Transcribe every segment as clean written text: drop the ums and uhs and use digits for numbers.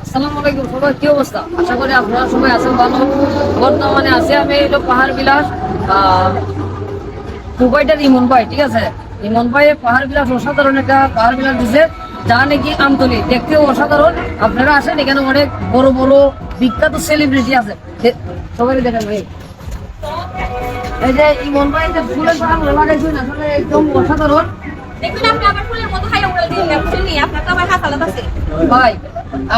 আসসালামু আলাইকুম সবাই, কি অবস্থা? আশা করি আপনারা সবাই আছেন ভালো। বর্তমানে আছি আমি হলো পাহাড় বিলাস দুবাইটার ইমন ভাই, ঠিক আছে। ইমন ভাই পাহাড় বিলাস অসাধারণ একটা পাহাড় বিলাস দিচ্ছে, যা নাকি আমতলি দেখতেও অসাধারণ। আপনারা আসেন, এখানে অনেক বড় বড় বিখ্যাত সেলিব্রিটি আছে, সবাই দেখেন ভাই। এই যে ইমন ভাই যে ফুলের বাগান লাগাইছেন, আসলে একদম অসাধারণ। দেখুন আপনি আবার ফুলের মতো খাইয়া উড়াল দিন বুঝলি, আপনার তো আবার হাসালাত আছে। ভাই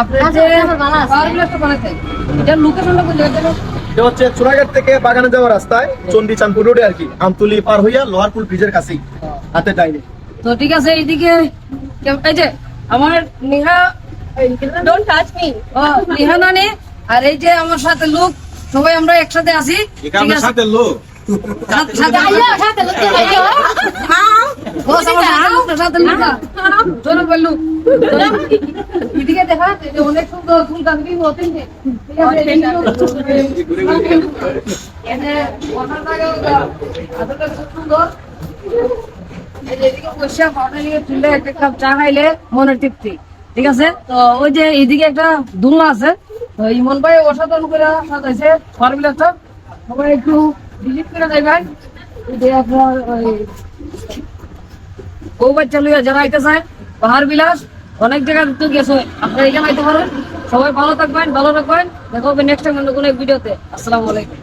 আপনার যে পাহাড় বিলাসটা বানাইছেন, এটার লোকেশনটা বলে দেবেন। এটা হচ্ছে চুরাঘাট থেকে বাগানে যাওয়ার রাস্তায় চন্ডী চাঁদপুর রোডে আর কি, আমতলি পার হইয়া লোহারপুল ব্রিজের কাছেই হাতে ডাইনে। তো ঠিক আছে, এইদিকে এই যে আমার Neha, don't touch me. Neha নানি, আর এই যে আমার সাথে লোক, সবাই আমরা একসাথে আছি, ঠিক আছে। সাথে লোক এদিকে দেখা অনেক সুন্দর ফুল গাছ সুন্দর। এদিকে বসে তুললে একটা কাপ চা খাইলে মনের তৃপ্তি, ঠিক আছে। তো ওই যে এইদিকে একটা দুলনা আছে, তো ইমন ভাই অসাধারণ করে সাজাইছে পাহাড় সবাই একটু ভিজিট করে যাইবেন। যে আপনার ওই বউ বাচ্চা লইয়া যারা আইতে চায়, পাহাড় বিলাস অনেক জায়গায় তো গেছে, আপনারা এখানে আইতে পারেন। সবাই ভালো থাকবেন, ভালো রাখবেন। দেখা হবে নেক্সট টাইম অন্য কোনো এক ভিডিওতে। আসসালামু আলাইকুম।